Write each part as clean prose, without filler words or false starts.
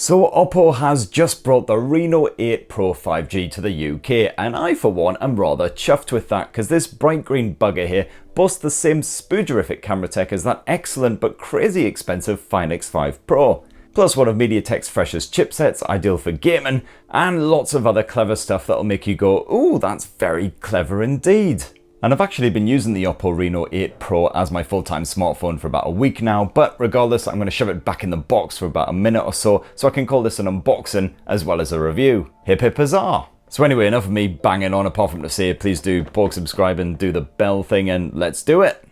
So Oppo has just brought the Reno 8 Pro 5G to the UK, and I for one am rather chuffed with that because this bright green bugger here boasts the same spoojerific camera tech as that excellent but crazy expensive Find X5 Pro. Plus one of MediaTek's freshest chipsets, ideal for gaming, and lots of other clever stuff that'll make you go, ooh, that's very clever indeed. And I've actually been using the Oppo Reno 8 Pro as my full-time smartphone for about a week now, but regardless, I'm going to shove it back in the box for about a minute or so I can call this an unboxing as well as a review. Hip hip huzzah! So anyway, enough of me banging on, apart from to say please do subscribe and do the bell thing, and let's do it!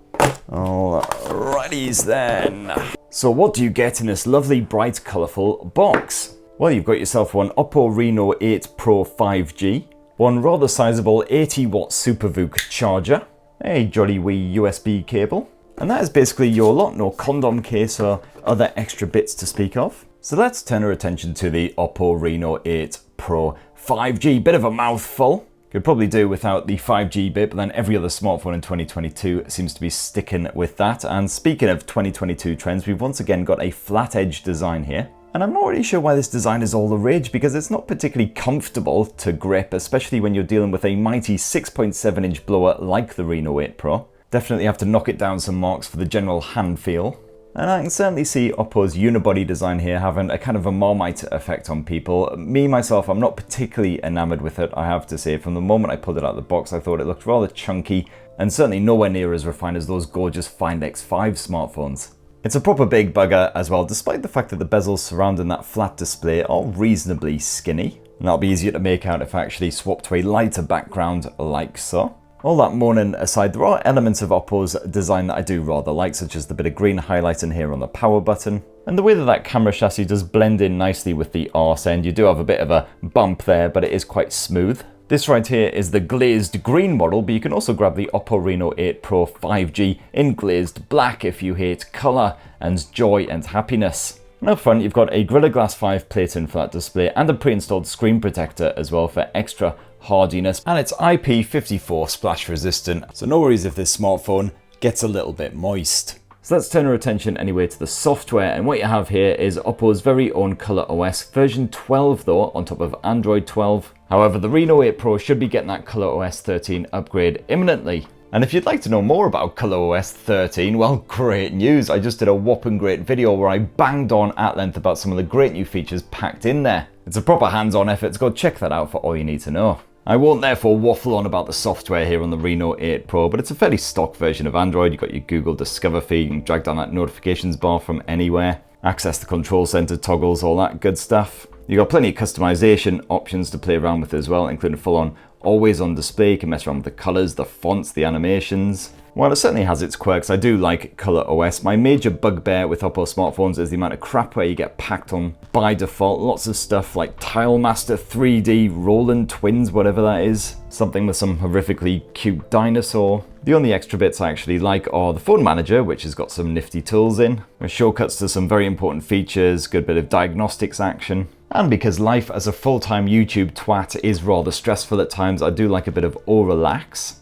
Alrighties then. So what do you get in this lovely bright colourful box? Well, you've got yourself one Oppo Reno 8 Pro 5G, one rather sizable 80-watt Super VOOC charger, a jolly wee USB cable, and that is basically your lot, no condom case or other extra bits to speak of. So let's turn our attention to the Oppo Reno 8 Pro 5G. Bit of a mouthful. Could probably do without the 5G bit, but then every other smartphone in 2022 seems to be sticking with that. And speaking of 2022 trends, we've once again got a flat edge design here. And I'm not really sure why this design is all the rage, because it's not particularly comfortable to grip, especially when you're dealing with a mighty 6.7-inch blower like the Reno 8 Pro. Definitely have to knock it down some marks for the general hand feel. And I can certainly see Oppo's unibody design here having a kind of a Marmite effect on people. Me, myself, I'm not particularly enamored with it, I have to say. From the moment I pulled it out of the box, I thought it looked rather chunky, and certainly nowhere near as refined as those gorgeous Find X5 smartphones. It's a proper big bugger as well, despite the fact that the bezels surrounding that flat display are reasonably skinny. And that'll be easier to make out if I actually swap to a lighter background like so. All that moaning aside, there are elements of Oppo's design that I do rather like, such as the bit of green highlighting here on the power button, and the way that that camera chassis does blend in nicely with the arse end. You do have a bit of a bump there, but it is quite smooth. This right here is the glazed green model, but you can also grab the Oppo Reno 8 Pro 5G in glazed black if you hate colour and joy and happiness. And up front, you've got a Gorilla Glass 5 plating for that display and a pre-installed screen protector as well for extra hardiness, and it's IP54 splash resistant, so no worries if this smartphone gets a little bit moist. So let's turn our attention anyway to the software, and what you have here is Oppo's very own ColorOS version 12 though, on top of Android 12. However, the Reno 8 Pro should be getting that ColorOS 13 upgrade imminently. And if you'd like to know more about ColorOS 13, well, great news. I just did a whopping great video where I banged on at length about some of the great new features packed in there. It's a proper hands-on effort, so go check that out for all you need to know. I won't therefore waffle on about the software here on the Reno 8 Pro, but it's a fairly stock version of Android. You've got your Google Discover feed, you can drag down that notifications bar from anywhere, access the control center toggles, all that good stuff. You've got plenty of customization options to play around with as well, including full-on always-on display. You can mess around with the colors, the fonts, the animations. While it certainly has its quirks, I do like ColorOS. My major bugbear with Oppo smartphones is the amount of crapware you get packed on by default. Lots of stuff like Tilemaster 3D, Roland Twins, whatever that is. Something with some horrifically cute dinosaur. The only extra bits I actually like are the phone manager, which has got some nifty tools in, with shortcuts to some very important features, good bit of diagnostics action. And because life as a full-time YouTube twat is rather stressful at times, I do like a bit of relax.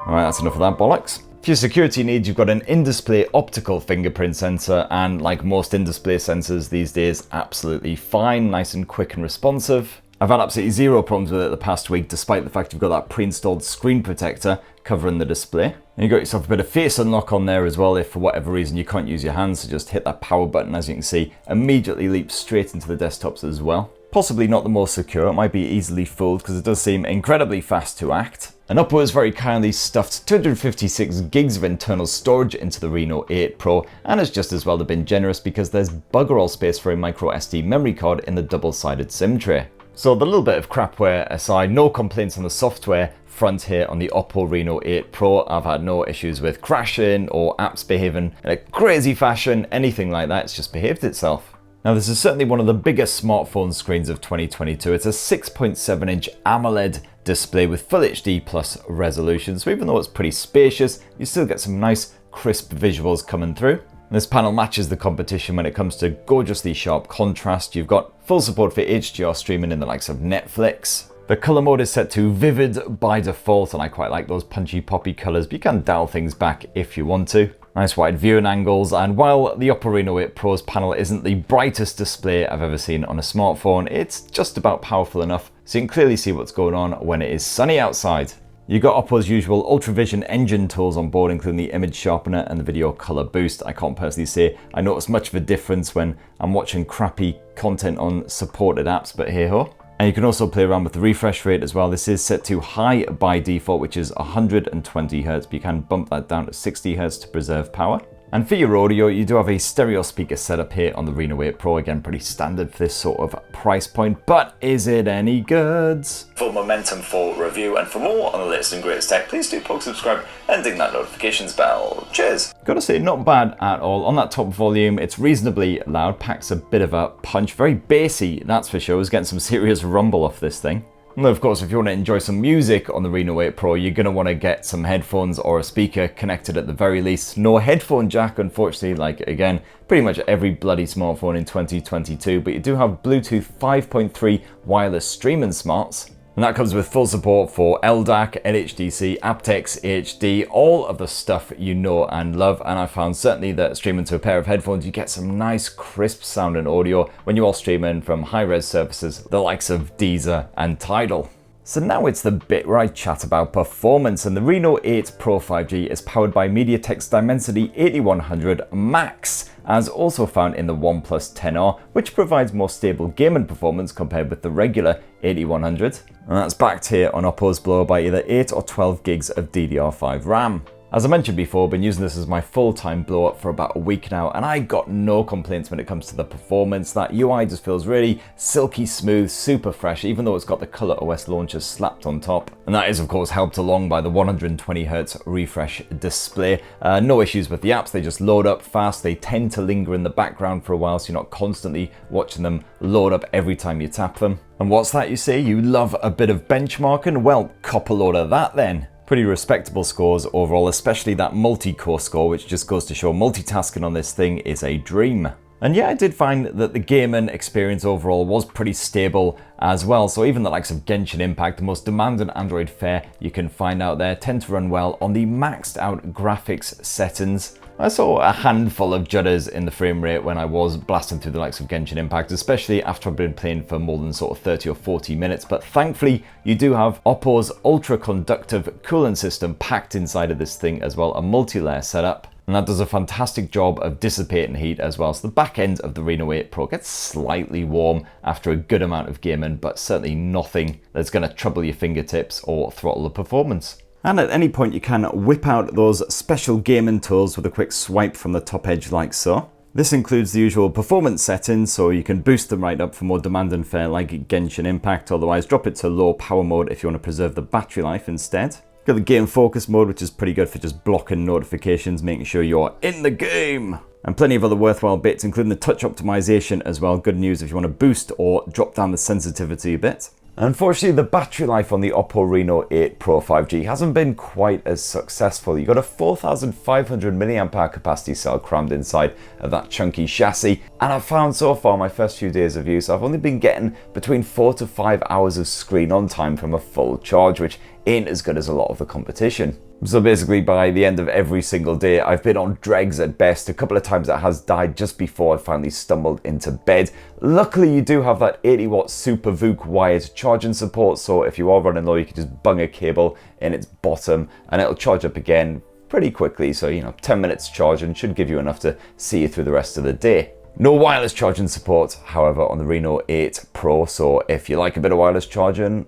Alright, that's enough of that bollocks. For your security needs, you've got an in-display optical fingerprint sensor, and like most in-display sensors these days, absolutely fine, nice and quick and responsive. I've had absolutely zero problems with it the past week, despite the fact you've got that pre-installed screen protector covering the display. And you've got yourself a bit of face unlock on there as well, if for whatever reason you can't use your hands, so just hit that power button, as you can see, immediately leaps straight into the desktops as well. Possibly not the most secure, it might be easily fooled because it does seem incredibly fast to act. And Oppo has very kindly stuffed 256 gigs of internal storage into the Reno 8 Pro, and has just as well been generous because there's bugger all space for a micro SD memory card in the double-sided SIM tray. So the little bit of crapware aside, no complaints on the software front here on the Oppo Reno 8 Pro. I've had no issues with crashing or apps behaving in a crazy fashion, anything like that. It's just behaved itself. Now this is certainly one of the biggest smartphone screens of 2022. It's a 6.7-inch AMOLED display with Full HD Plus resolution, so even though it's pretty spacious, you still get some nice crisp visuals coming through. This panel matches the competition when it comes to gorgeously sharp contrast. You've got full support for HDR streaming in the likes of Netflix. The color mode is set to vivid by default, and I quite like those punchy poppy colors, but you can dial things back if you want to. Nice wide viewing angles, and while the Oppo Reno 8 Pro's panel isn't the brightest display I've ever seen on a smartphone, it's just about powerful enough so you can clearly see what's going on when it is sunny outside. You've got Oppo's usual UltraVision engine tools on board, including the image sharpener and the video color boost. I can't personally say I notice much of a difference when I'm watching crappy content on supported apps, but hey ho. And you can also play around with the refresh rate as well. This is set to high by default, which is 120 Hz, but you can bump that down to 60 Hz to preserve power. And for your audio, you do have a stereo speaker setup here on the Reno 8 Pro. Again, pretty standard for this sort of price point, but is it any good? For momentum for review and for more on the latest and greatest tech, please do poke subscribe and ding that notifications bell. Cheers. Gotta say, not bad at all. On that top volume, it's reasonably loud, packs a bit of a punch, very bassy, that's for sure. I was getting some serious rumble off this thing. And of course, if you want to enjoy some music on the Reno 8 Pro, you're going to want to get some headphones or a speaker connected at the very least. No headphone jack, unfortunately, like again, pretty much every bloody smartphone in 2022, but you do have Bluetooth 5.3 wireless streaming smarts. And that comes with full support for LDAC, LHDC, aptX, HD, all of the stuff you know and love. And I found certainly that streaming to a pair of headphones, you get some nice crisp sounding audio when you're all streaming from high-res services, the likes of Deezer and Tidal. So now it's the bit where I chat about performance, and the Reno 8 Pro 5G is powered by MediaTek's Dimensity 8100 Max, as also found in the OnePlus 10R, which provides more stable gaming performance compared with the regular 8100. And that's backed here on Oppo's blower by either 8 or 12 gigs of DDR5 RAM. As I mentioned before, I've been using this as my full-time blower for about a week now, and I got no complaints when it comes to the performance. That UI just feels really silky smooth, super fresh, even though it's got the ColorOS launcher slapped on top. And that is, of course, helped along by the 120 Hz refresh display. No issues with the apps, they just load up fast. They tend to linger in the background for a while, so you're not constantly watching them load up every time you tap them. And what's that you say? You love a bit of benchmarking? Well, cop a load of that then. Pretty respectable scores overall, especially that multi-core score, which just goes to show multitasking on this thing is a dream. And yeah, I did find that the gaming experience overall was pretty stable as well. So even the likes of Genshin Impact, the most demanding Android fare you can find out there, tend to run well on the maxed out graphics settings. I saw a handful of judders in the frame rate when I was blasting through the likes of Genshin Impact, especially after I've been playing for more than sort of 30 or 40 minutes. But thankfully, you do have Oppo's ultra-conductive cooling system packed inside of this thing as well, a multi-layer setup. And that does a fantastic job of dissipating heat as well. So the back end of the Reno 8 Pro gets slightly warm after a good amount of gaming, but certainly nothing that's going to trouble your fingertips or throttle the performance. And at any point you can whip out those special gaming tools with a quick swipe from the top edge like so. This includes the usual performance settings, so you can boost them right up for more demanding fare like Genshin Impact, otherwise drop it to low power mode if you want to preserve the battery life instead. Got the game focus mode, which is pretty good for just blocking notifications, making sure you're in the game. And plenty of other worthwhile bits, including the touch optimization as well. Good news if you want to boost or drop down the sensitivity a bit. Unfortunately, the battery life on the Oppo Reno 8 Pro 5G hasn't been quite as successful. You've got a 4,500 mAh capacity cell crammed inside of that chunky chassis, and I've found so far my first few days of use, I've only been getting between 4 to 5 hours of screen on time from a full charge, which ain't as good as a lot of the competition. So basically by the end of every single day, I've been on dregs at best. A couple of times it has died just before I finally stumbled into bed. Luckily, you do have that 80 watt Super VOOC wired charging support, so if you are running low, you can just bung a cable in its bottom and it'll charge up again pretty quickly. So, 10 minutes charging should give you enough to see you through the rest of the day. No wireless charging support, however, on the Reno 8 Pro, so if you like a bit of wireless charging,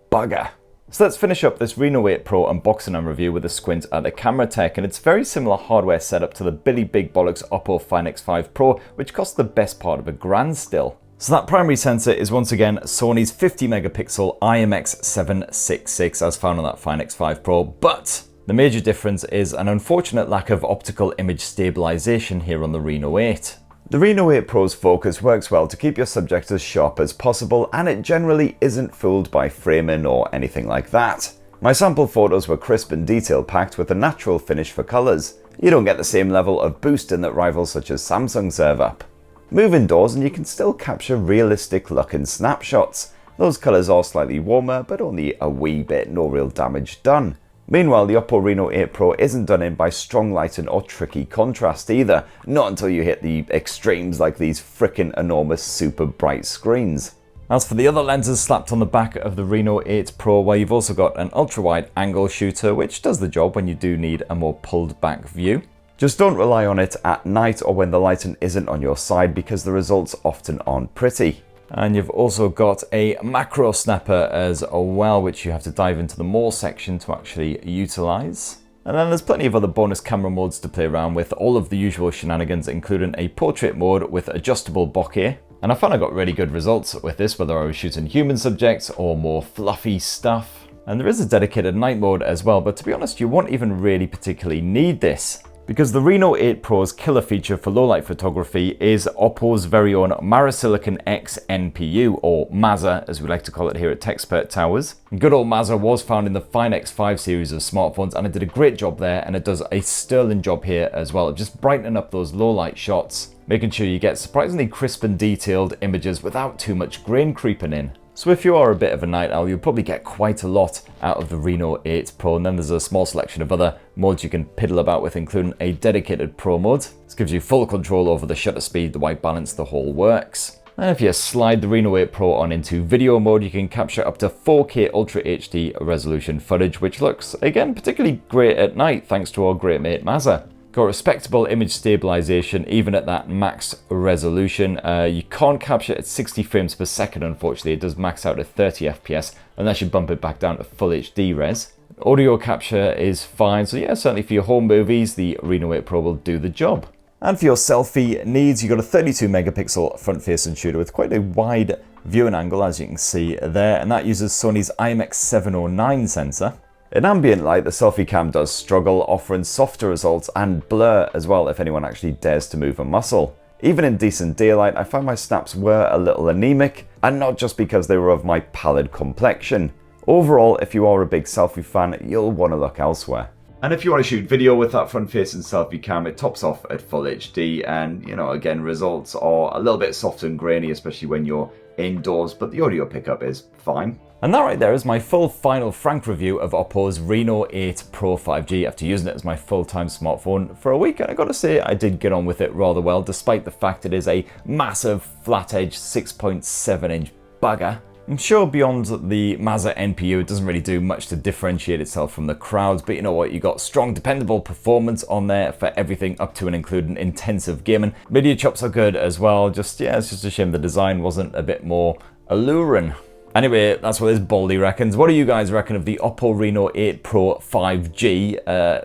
bugger. So let's finish up this Reno 8 Pro unboxing and review with a squint at the camera tech, and it's very similar hardware setup to the Billy Big Bollocks Oppo Find X5 Pro, which costs the best part of $1,000 still. So that primary sensor is once again Sony's 50 megapixel IMX766 as found on that Find X5 Pro, but the major difference is an unfortunate lack of optical image stabilization here on the Reno 8. The Reno 8 Pro's focus works well to keep your subject as sharp as possible, and it generally isn't fooled by framing or anything like that. My sample photos were crisp and detail packed with a natural finish for colours. You don't get the same level of boosting that rivals such as Samsung serve up. Move indoors and you can still capture realistic looking snapshots. Those colours are slightly warmer, but only a wee bit, no real damage done. Meanwhile, the Oppo Reno 8 Pro isn't done in by strong lighting or tricky contrast either, not until you hit the extremes like these frickin' enormous super bright screens. As for the other lenses slapped on the back of the Reno 8 Pro, well, you've also got an ultra-wide angle shooter, which does the job when you do need a more pulled back view. Just don't rely on it at night or when the lighting isn't on your side, because the results often aren't pretty. And you've also got a macro snapper as well, which you have to dive into the more section to actually utilize. And then there's plenty of other bonus camera modes to play around with, all of the usual shenanigans, including a portrait mode with adjustable bokeh. And I found I got really good results with this, whether I was shooting human subjects or more fluffy stuff. And there is a dedicated night mode as well, but to be honest, you won't even really particularly need this, because the Reno 8 Pro's killer feature for low-light photography is Oppo's very own Marisilicon X NPU, or MAZA as we like to call it here at TechSpert Towers. Good old MAZA was found in the Fine X5 series of smartphones, and it did a great job there, and it does a sterling job here as well of just brightening up those low-light shots, making sure you get surprisingly crisp and detailed images without too much grain creeping in. So if you are a bit of a night owl, you'll probably get quite a lot out of the Reno 8 Pro, and then there's a small selection of other modes you can piddle about with, including a dedicated Pro mode. This gives you full control over the shutter speed, the white balance, the whole works. And if you slide the Reno 8 Pro on into video mode, you can capture up to 4K Ultra HD resolution footage, which looks, again, particularly great at night thanks to our great mate MAZA. Got respectable image stabilization even at that max resolution. You can't capture at 60 frames per second, unfortunately. It does max out at 30 FPS unless you bump it back down to full HD res. Audio capture is fine, so yeah, certainly for your home movies, the Reno 8 Pro will do the job. And for your selfie needs, you've got a 32 megapixel front-facing shooter with quite a wide viewing angle, as you can see there, and that uses Sony's IMX766 sensor. In ambient light, the selfie cam does struggle, offering softer results and blur as well if anyone actually dares to move a muscle. Even in decent daylight, I found my snaps were a little anemic, and not just because they were of my pallid complexion. Overall, if you are a big selfie fan, you'll want to look elsewhere. And if you want to shoot video with that front-facing selfie cam, it tops off at full HD, and again, results are a little bit soft and grainy, especially when you're indoors, but the audio pickup is fine. And that right there is my full final frank review of Oppo's Reno 8 Pro 5G after using it as my full-time smartphone for a week, and I gotta say I did get on with it rather well, despite the fact it is a massive flat-edge 6.7-inch bugger. I'm sure beyond the MAZA NPU it doesn't really do much to differentiate itself from the crowds, but you know what, you got strong dependable performance on there for everything up to and including intensive gaming. Media chops are good as well, it's just a shame the design wasn't a bit more alluring. Anyway, that's what this baldy reckons. What do you guys reckon of the Oppo Reno 8 Pro 5G?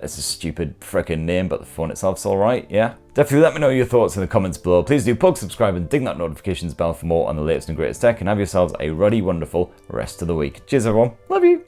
It's a stupid frickin' name, but the phone itself's alright, yeah? Definitely let me know your thoughts in the comments below. Please do plug, subscribe, and ding that notifications bell for more on the latest and greatest tech, and have yourselves a ruddy, wonderful rest of the week. Cheers, everyone. Love you.